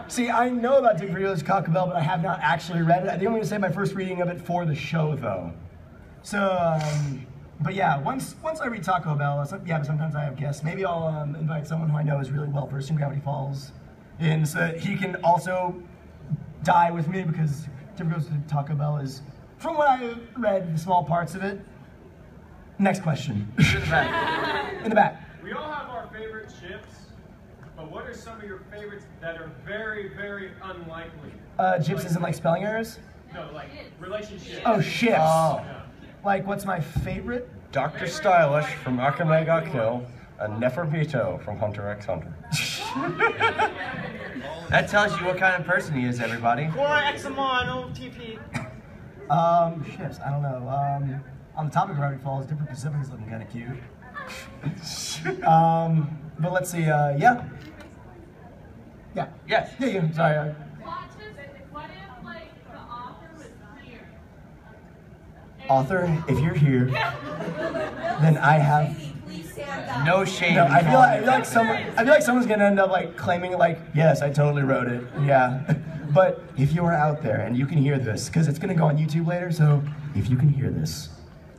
See, I know about Dipper Goes to Taco Bell, but I have not actually read it. I think I'm going to say my first reading of it for the show, though. So, but yeah, once I read Taco Bell, but sometimes I have guests. Maybe I'll invite someone who I know is really well versed in Gravity Falls, in so that he can also die with me because Dipper Goes to Taco Bell is, from what I read, the small parts of it. Next question. In the back. In the back. We all have our favorite ships, but what are some of your favorites that are very, very unlikely? Gyps isn't like spelling errors? No, like relationships. Oh, ships. Oh. Yeah. Like, what's my favorite? Dr. Stylish from Akame ga Kill, and Neferpito from Hunter x Hunter. That tells you what kind of person he is, everybody. Cora Examon, OTP. Ships, I don't know. On the topic of Gravity Falls, Different Pacific is looking kind of cute. But let's see. Yeah. Yes. Yeah. Sorry. What if, like, the author was here? Author, if you're here, then I have. No shame. No, I feel like someone's gonna end up like claiming like, yes, I totally wrote it. Yeah. But if you are out there and you can hear this, because it's gonna go on YouTube later, so if you can hear this,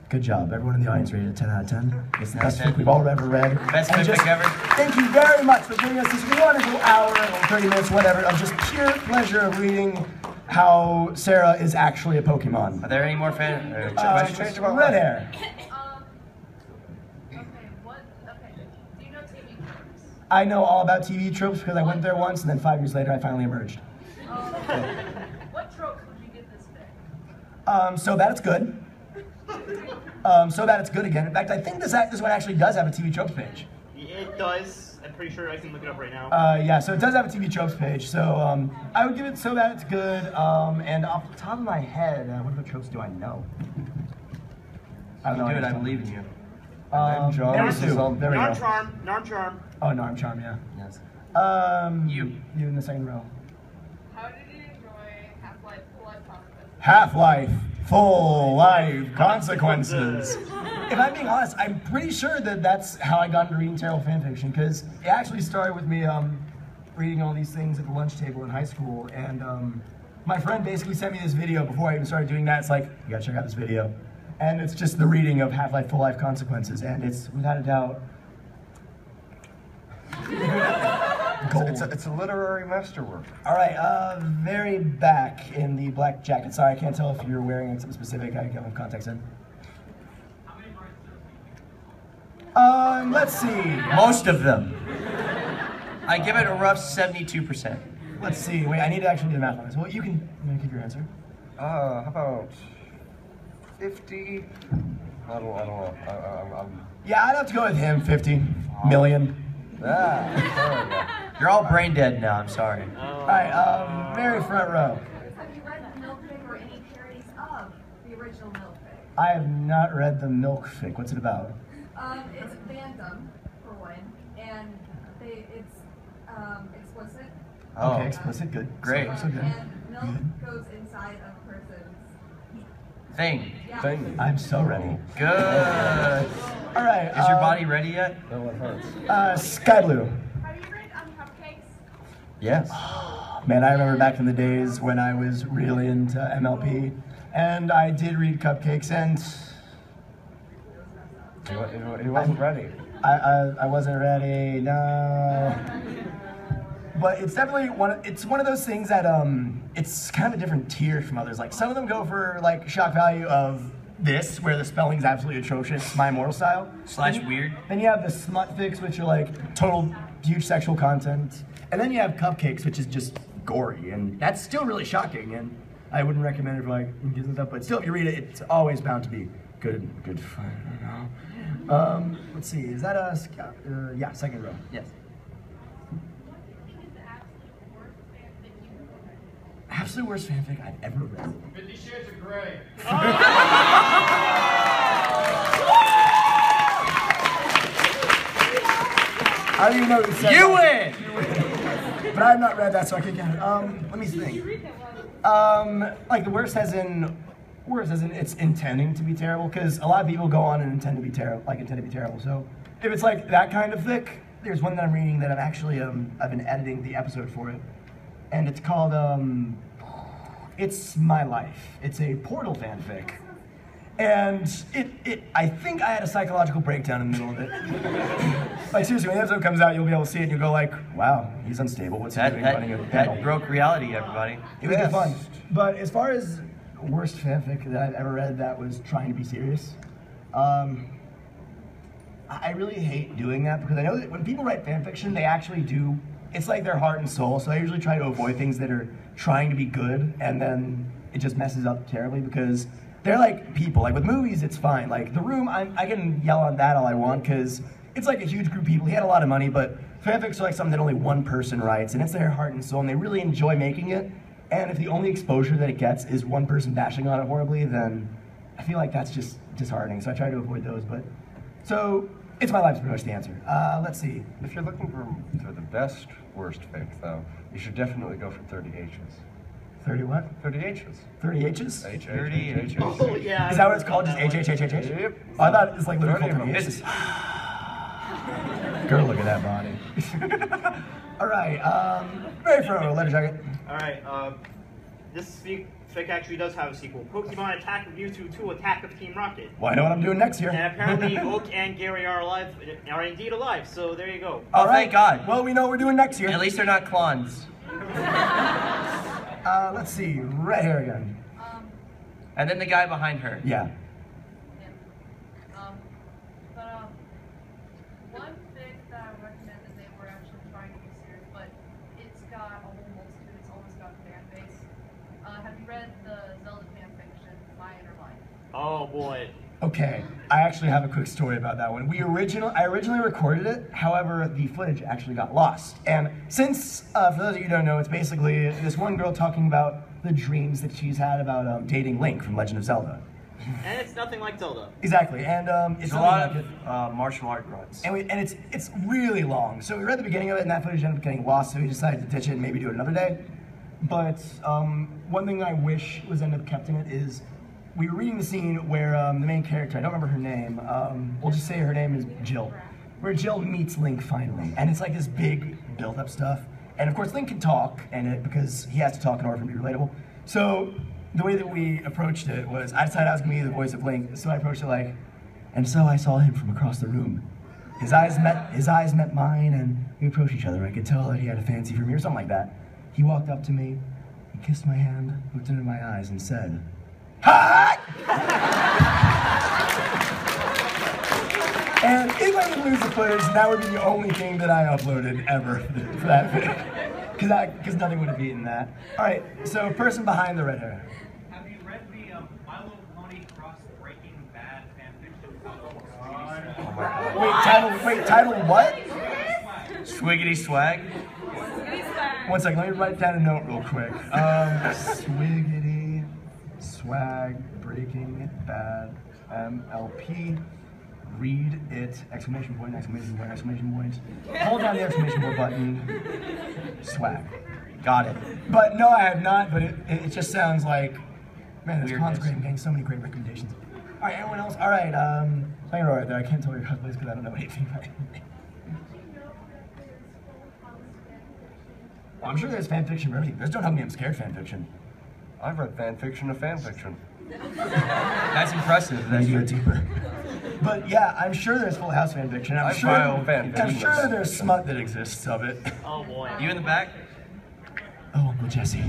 good job. Everyone in the audience rated a 10 out of 10. It's the best book we've all ever read. Best fanfic ever. Thank you very much for giving us this wonderful hour or 30 minutes, whatever, of just pure pleasure of reading how Sarah is actually a Pokemon. Are there any more questions? Red hair. Do you know TV tropes? I know all about TV tropes because I went there once and then 5 years later I finally emerged. What tropes would you give this fic? So that it's good. So that it's good again. In fact, I think this one actually does have a TV tropes page. It does. I'm pretty sure I can look it up right now. Yeah, so it does have a TV tropes page. So I would give it so that it's good. And off the top of my head, what other tropes do I know? I do it. I believe in you. There we go. Narm charm. Oh, Narm charm, yeah. Yes. You in the second row. How did you enjoy Half-Life Blood Consequences? Half-Life, full life consequences. If I'm being honest, I'm pretty sure that that's how I got into reading terrible fanfiction, because it actually started with me reading all these things at the lunch table in high school, and my friend basically sent me this video before I even started doing that. It's like, you gotta check out this video. And it's just the reading of Half-Life Full Life Consequences, and it's, without a doubt, gold. It's a literary masterwork. All right, very back in the black jacket. Sorry, I can't tell if you're wearing something specific. I don't have context in. Let's see. Most of them. I give it a rough 72%. Let's see. Wait, I need to actually do the math on this. Well, you can give your answer. How about 50? I don't know. I'm Yeah, I'd have to go with him. 50 million. You're all brain dead now. I'm sorry. All right, very front row. Have you read the Milkfic or any parodies of the original Milkfic? I have not read the Milk Fic. What's it about? It's fandom, for one, and it's explicit. Okay, explicit. Good. Great. So good. And milk goes inside of a person's Thing. Thing. I'm so ready. Good. All right. Is your body ready yet? No, it hurts. Sky Blue. Have you read Cupcakes? Yes. Man, I remember back in the days when I was really into MLP, and I did read Cupcakes, and He wasn't ready. I wasn't ready. No. But it's definitely one of those things that it's kind of a different tier from others. Like some of them go for like shock value of this, where the spelling's absolutely atrocious, My Immortal style. / weird. Then you have the smut fics, which are like total huge sexual content. And then you have Cupcakes, which is just gory, and that's still really shocking. And I wouldn't recommend it for like kids and stuff, but still, if you read it, it's always bound to be good fun. You know? Let's see, is that a yeah, second row? Yes. Absolute worst fanfic I've ever read. 50 Shades of Grey. I don't even know what you said. You win! But I've not read that, so I can't count it. Let me think. Like the worst as in it's intending to be terrible, because a lot of people go on and intend to be terrible. So if it's like that kind of thick, there's one that I'm reading that I've been editing the episode for it, and it's called It's My Life. It's a Portal fanfic. And I think I had a psychological breakdown in the middle of it. Like seriously, when the episode comes out, you'll be able to see it and you'll go like, wow, he's unstable. What's he doing running a panel? That broke reality, everybody. It was good fun. But as far as worst fanfic that I've ever read that was trying to be serious, I really hate doing that, because I know that when people write fanfiction, they actually do, it's like their heart and soul, so I usually try to avoid things that are trying to be good, and then it just messes up terribly, because they're like people. Like with movies, it's fine. Like The Room, I can yell on that all I want, because it's like a huge group of people. He had a lot of money, but fanfics are like something that only one person writes, and it's their heart and soul, and they really enjoy making it. And if the only exposure that it gets is one person bashing on it horribly, then I feel like that's just disheartening. So I try to avoid those. But so It's my life's pretty much the answer. Let's see. If you're looking for the best, worst fic, though, you should definitely go for 30 H's. 30 what? 30 H's. 30 H's? H. Oh, yeah. Is that what it's called? Just H? Yep. Oh, I thought it was like literally 30 called of 30 them. H's. Girl, look at that body. All right, ready for a letter jacket. Alright, this fic actually does have a sequel. Pokemon Attack of Mewtwo 2 Attack of Team Rocket. Well, I know what I'm doing next year. And apparently Oak and Gary are indeed alive, so there you go. All right. Thank God. Well, we know what we're doing next year. At least they're not clones. Let's see, red hair again. And then the guy behind her. Yeah. One thing that I would recommend that they were actually trying to be serious, but it's got a whole multitude, it's almost got a fan base. Have you read the Zelda fan fiction, My Inner Life? Oh boy. Okay, I actually have a quick story about that one. I originally recorded it, however, the footage actually got lost. And since, for those of you who don't know, it's basically this one girl talking about the dreams that she's had about dating Link from Legend of Zelda. And it's nothing like Zelda. Exactly, and it's a lot of martial art grunts. And it's really long. So we read the beginning of it, and that footage ended up getting lost, so we decided to ditch it and maybe do it another day. But one thing I wish was ended up kept in it is we were reading the scene where the main character, I don't remember her name, we'll just say her name is Jill, where Jill meets Link finally, and it's like this big built-up stuff. And of course Link can talk, because he has to talk in order for him to be relatable. So the way that we approached it was, I decided I was going to be the voice of Link, so I approached it like, and so I saw him from across the room. His eyes met mine, and we approached each other. I could tell that he had a fancy for me, or something like that. He walked up to me, he kissed my hand, looked into my eyes, and said, "Hi!" And if I would lose the footage, that would be the only thing that I uploaded ever for that video. Because nothing would have beaten that. All right, so person behind the red hair. Have you read the My Little Pony Cross Breaking Bad fanfiction? Oh my God. Title what? Swiggity swag. One second, let me write down a note real quick. Swiggity, swag, breaking, bad, MLP, read it, exclamation point, exclamation point, exclamation point. Hold down the exclamation point button, swag. Got it. But no, I have not, but it just sounds like, man, this con's great. I'm getting so many great recommendations. All right, anyone else? All right, I'm going to write there. I can't tell your cosplays because I don't know anything about it. Well, I'm sure there's fan fiction for everything. There's Don't Hug Me, I'm Scared fan fiction. I've read fan fiction of fan fiction. That's impressive. That's go deeper. But yeah, I'm sure there's Full House fan fiction. I'm sure there's smut that exists of it. Oh boy. You in the back? Oh, Uncle Jesse. You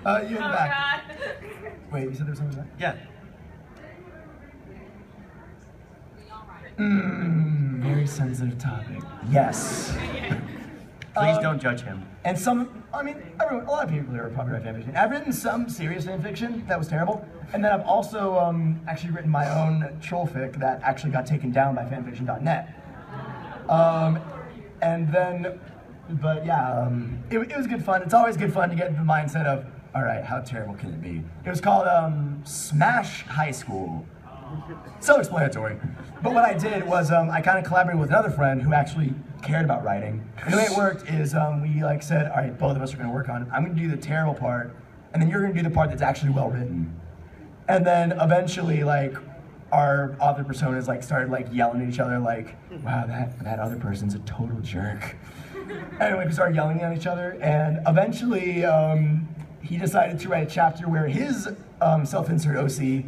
in the back. God. Wait, you said there was something in the back? Yeah. Very sensitive topic. Yes. Please don't judge him. And a lot of people here are probably write fanfiction. I've written some serious fanfiction that was terrible, and then I've also actually written my own troll fic that actually got taken down by fanfiction.net. It was good fun. It's always good fun to get into the mindset of, all right, how terrible can it be? It was called Smash High School. Self-explanatory. But what I did was I kind of collaborated with another friend who actually cared about writing. And the way it worked is we said, all right, both of us are going to work on it. I'm going to do the terrible part, and then you're going to do the part that's actually well written. And then eventually, our author personas started yelling at each other, wow, that other person's a total jerk. Anyway, we started yelling at each other, and eventually he decided to write a chapter where his self-insert OC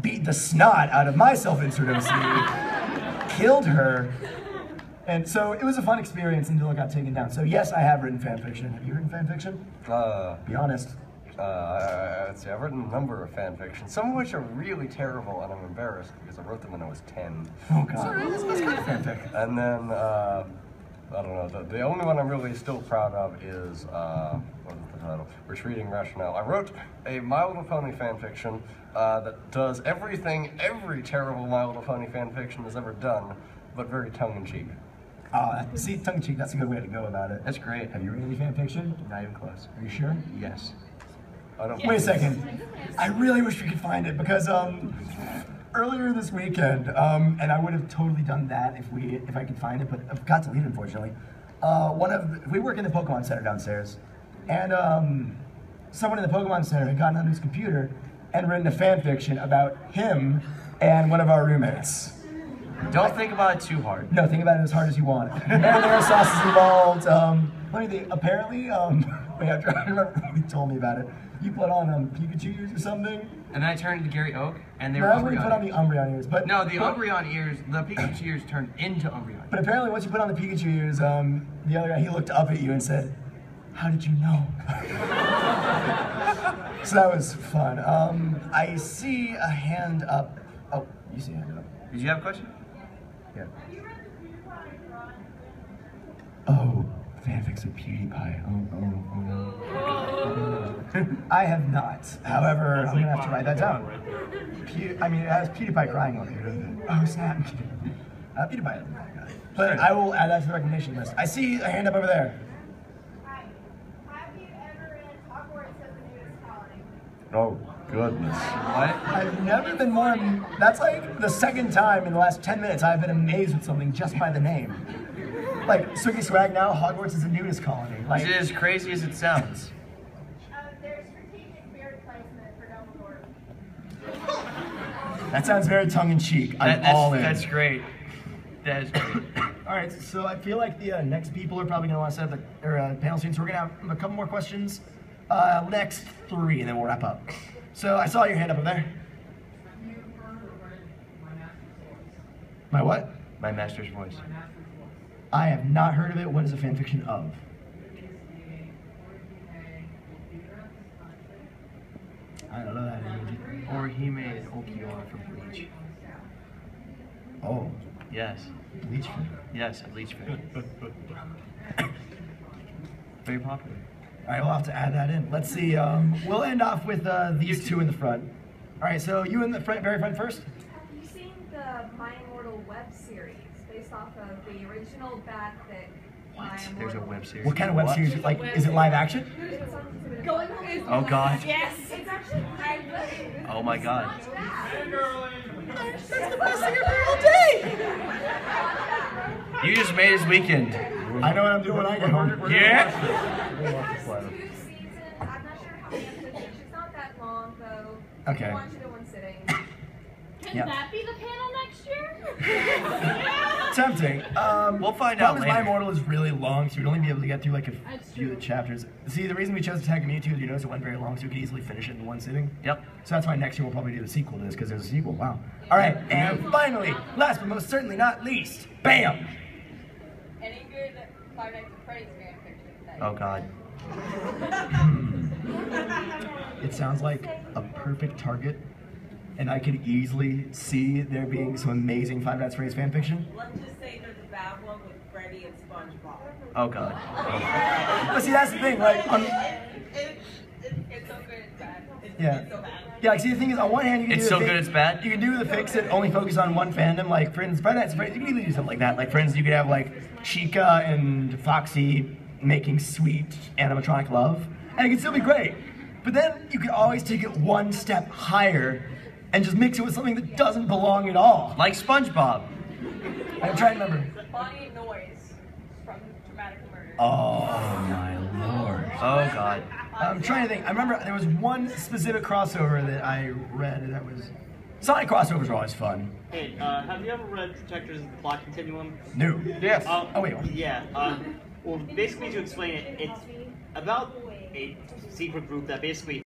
beat the snot out of my self-insert OC, killed her, and so it was a fun experience until it got taken down. So yes, I have written fan fiction. Have you written fan fiction? Be honest. Let's see, I've written a number of fan fiction, some of which are really terrible, and I'm embarrassed because I wrote them when I was 10. Oh god. Sorry, that's kind of fanfic. And then, I don't know, the only one I'm really still proud of is, what is the title? Retreating Rationale. I wrote a My Little Pony fanfiction that does everything every terrible My Little Pony fanfiction has ever done, but very tongue-in-cheek. See, tongue-in-cheek, that's a good way to go about it. That's great. Have you written any fan fiction? Not even close. Are you sure? Yes. I don't. Wait a second. I really wish we could find it because earlier this weekend, and I would have totally done that if I could find it, but I forgot to leave it, unfortunately. We work in the Pokemon Center downstairs, and someone in the Pokemon Center had gotten onto his computer and written a fan fiction about him and one of our roommates. Don't think about it too hard. No, think about it as hard as you want. Marinara sauce is involved. Let me think. Apparently, wait, I'm trying to remember who told me about it. You put on Pikachu ears or something. And then I turned into Gary Oak, and they No, were that's when you put on the Umbreon ears. But no, the Umbreon ears, the Pikachu ears turned into Umbreon. But apparently, once you put on the Pikachu ears, the other guy, he looked up at you and said, "How did you know?" So that was fun. I see a hand up. Oh, you see a hand up. Did you have a question? Yeah. Oh, fanfics of PewDiePie. I have not. However, I'm gonna have to write that down. I mean, it has PewDiePie crying on it, doesn't it? Oh, snap. PewDiePie isn't that guy. But I will add that to the recommendation list. I see a hand up over there. Hi. Have you ever read Hogwarts as the Newest Colony? Oh, goodness. What? I've never been more. That's like the second time in the last 10 minutes I've been amazed with something just by the name. Like, Suki Swag now, Hogwarts is the nudist colony. Like, Is it as crazy as it sounds? There's strategic beard placement for Dumbledore. that sounds very tongue-in-cheek. I'm all in. That's great. That is great. All right, so I feel like the next people are probably going to want to set up the panel scene, so we're going to have a couple more questions. Next 3, and then we'll wrap up. So I saw your hand up there. My what? My master's voice. I have not heard of it. What is a fanfiction of? I don't know that emoji. Or he made Okiora from Bleach. Oh, Yes. Bleach fan. Yes, a Bleach fan. Very popular. All right, we'll have to add that in. Let's see. We'll end off with these two in the front. All right, so you in the front, very front first. Have you seen the My Immortal web series based off of the original Fanfic? What? There's a web series. What kind of web series? Like, is it live action? It's on Going home. Oh God. Yes, it's actually quite good. Oh my God. It's not bad. That's the best thing I've heard all day. You just made his weekend. I know what I'm doing when I get home. Yeah. It's 2 seasons. I'm not sure how many episodes. It's not that long though. Okay. I watched it in one sitting. Can Yeah. that be the panel next year? Tempting. We'll find out Problem is, later. My Immortal is really long, so you'd only be able to get through like a That's few of true. the chapters. See, the reason we chose Attack of Mewtwo is you notice it went very long, so we could easily finish it in one sitting. Yep. So that's why next year we'll probably do the sequel to this, because there's a sequel. Wow. All right, and finally, last but most certainly not least, bam! Any good Five Nights at Freddy's fan fiction? Oh God. It sounds like a perfect target, and I could easily see there being some amazing Five Nights at Freddy's fanfiction. Let's just say there's a bad one with Freddy and SpongeBob. Oh God. But see, that's the thing, like, It's so good it's bad. yeah. It's so bad. Yeah, like, see, the thing is, on one hand, you can It's do so the good it's bad? You can do the fix that only focus on one fandom, like, for instance, Five Nights at Freddy's, you can easily do something like that. Like, for instance, you could have, like, Chica and Foxy making sweet animatronic love, and it can still be great. But then you could always take it one step higher and just mix it with something that doesn't belong at all. Like SpongeBob. I'm trying to remember. Bonnie and Noise from Dramatic Murder. Oh, my lord. Oh God. I'm trying to think. I remember there was one specific crossover that I read that was... Sonic crossovers are always fun. Hey, have you ever read Protectors of the Plot Continuum? No. Yes. Oh, wait. What? Yeah. Well, basically to explain it, it's about a secret group that basically